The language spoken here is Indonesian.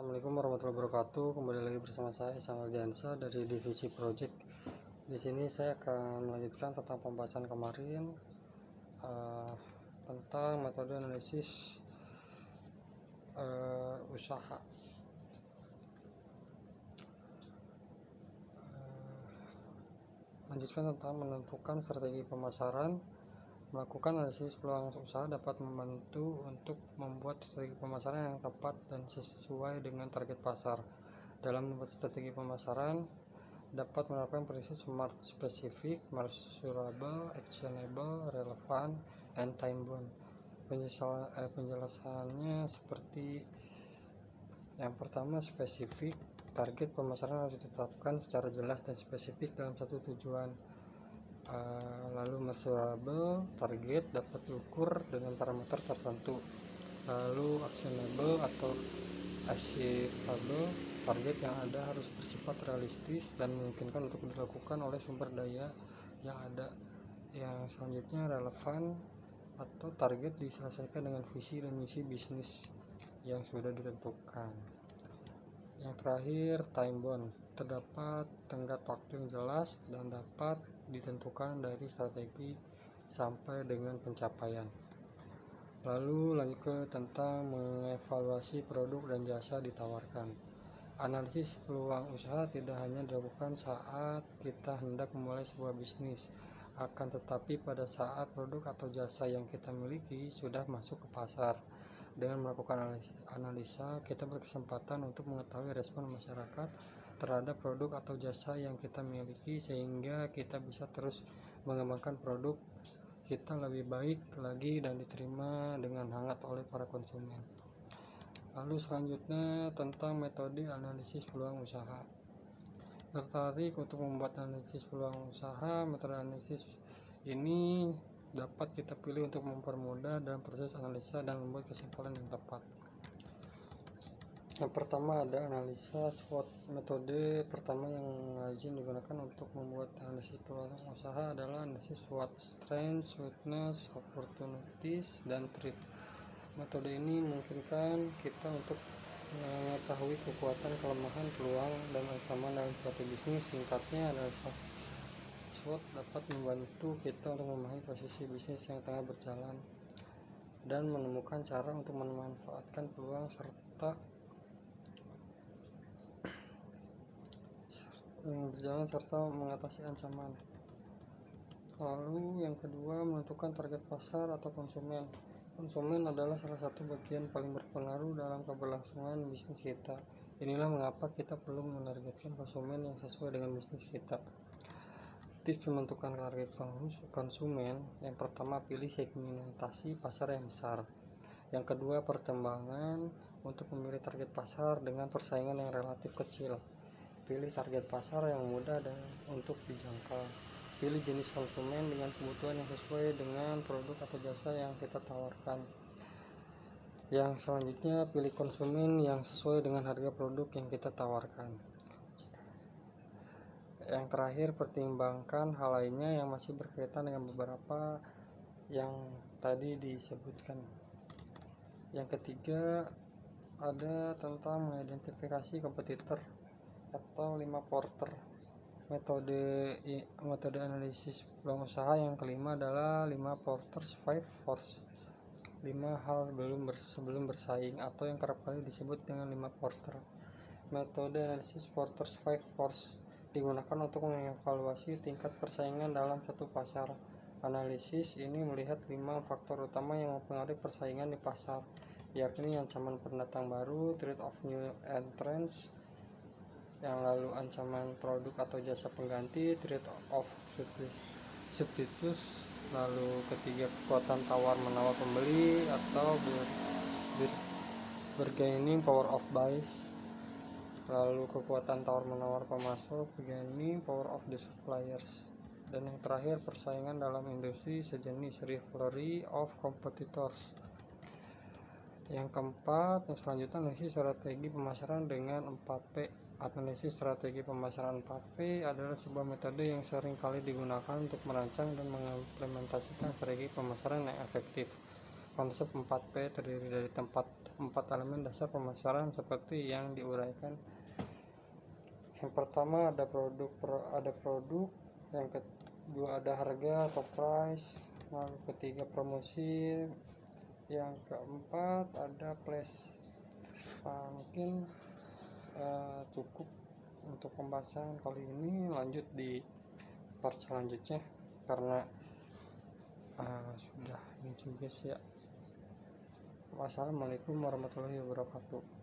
Assalamualaikum warahmatullahi wabarakatuh. Kembali lagi bersama saya Ihsan Aldiansyah dari divisi project. Di sini saya akan melanjutkan tentang pembahasan kemarin tentang metode analisis usaha. Lanjutkan tentang menentukan strategi pemasaran. Melakukan analisis peluang usaha dapat membantu untuk membuat strategi pemasaran yang tepat dan sesuai dengan target pasar. Dalam membuat strategi pemasaran, dapat menerapkan prinsip SMART: specific, measurable, actionable, relevant, and time-bound. Penjelasannya seperti yang pertama, spesifik. Target pemasaran harus ditetapkan secara jelas dan spesifik dalam satu tujuan. Lalu measurable, target dapat diukur dengan parameter tertentu. Lalu actionable atau achievable, target yang ada harus bersifat realistis dan memungkinkan untuk dilakukan oleh sumber daya yang ada. Yang selanjutnya relevan atau target diselesaikan dengan visi dan misi bisnis yang sudah ditentukan. Yang terakhir time bound, terdapat tenggat waktu yang jelas dan dapat ditentukan dari strategi sampai dengan pencapaian. Lalu lanjut ke tentang mengevaluasi produk dan jasa ditawarkan. Analisis peluang usaha tidak hanya dilakukan saat kita hendak memulai sebuah bisnis, akan tetapi pada saat produk atau jasa yang kita miliki sudah masuk ke pasar. Dengan melakukan analisa, kita berkesempatan untuk mengetahui respon masyarakat terhadap produk atau jasa yang kita miliki, sehingga kita bisa terus mengembangkan produk kita lebih baik lagi dan diterima dengan hangat oleh para konsumen. Lalu selanjutnya tentang metode analisis peluang usaha. Tertarik untuk membuat analisis peluang usaha? Metode analisis ini dapat kita pilih untuk mempermudah dalam proses analisa dan membuat kesimpulan yang tepat. Yang pertama ada analisa SWOT. Metode pertama yang lazim digunakan untuk membuat analisis peluang usaha adalah analisis SWOT: strengths, weakness, opportunities, dan threat. Metode ini memungkinkan kita untuk mengetahui kekuatan, kelemahan, peluang, dan ancaman dalam suatu bisnis. Singkatnya, analisa SWOT dapat membantu kita untuk memahami posisi bisnis yang tengah berjalan dan menemukan cara untuk memanfaatkan peluang serta mengatasi ancaman. Lalu yang kedua, menentukan target pasar atau konsumen. Konsumen adalah salah satu bagian paling berpengaruh dalam keberlangsungan bisnis kita. Inilah mengapa kita perlu menargetkan konsumen yang sesuai dengan bisnis kita. Tips menentukan target konsumen: yang pertama, pilih segmentasi pasar yang besar. Yang kedua, pertimbangan untuk memilih target pasar dengan persaingan yang relatif kecil. Pilih target pasar yang mudah dan untuk dijangkau. Pilih jenis konsumen dengan kebutuhan yang sesuai dengan produk atau jasa yang kita tawarkan. Yang selanjutnya, pilih konsumen yang sesuai dengan harga produk yang kita tawarkan. Yang terakhir, pertimbangkan hal lainnya yang masih berkaitan dengan beberapa yang tadi disebutkan. Yang ketiga ada tentang mengidentifikasi kompetitor atau 5 Porter. Metode analisis peluang usaha yang kelima adalah 5 Porter's 5 Force. 5 hal sebelum bersaing, atau yang kerap kali disebut dengan 5 Porter. Metode analisis Porter's 5 Force digunakan untuk mengevaluasi tingkat persaingan dalam satu pasar. Analisis ini melihat 5 faktor utama yang mempengaruhi persaingan di pasar, yakni ancaman pendatang baru, threat of new entrants, yang lalu ancaman produk atau jasa pengganti, threat of substitutes, lalu ketiga kekuatan tawar-menawar pembeli atau bargaining power of buyers, lalu kekuatan tawar-menawar pemasok, bargaining power of the suppliers, dan yang terakhir persaingan dalam industri sejenis, rivalry of competitors. Yang keempat, yang selanjutnya analisis strategi pemasaran dengan 4P. Analisis strategi pemasaran 4P adalah sebuah metode yang sering kali digunakan untuk merancang dan mengimplementasikan strategi pemasaran yang efektif. konsep 4P terdiri dari empat elemen dasar pemasaran seperti yang diuraikan. Yang pertama ada produk, yang kedua ada harga atau price, yang ketiga promosi, yang keempat ada place. Mungkin cukup untuk pembahasan kali ini, lanjut di part selanjutnya karena sudah ini juga sih ya. Wassalamualaikum warahmatullahi wabarakatuh.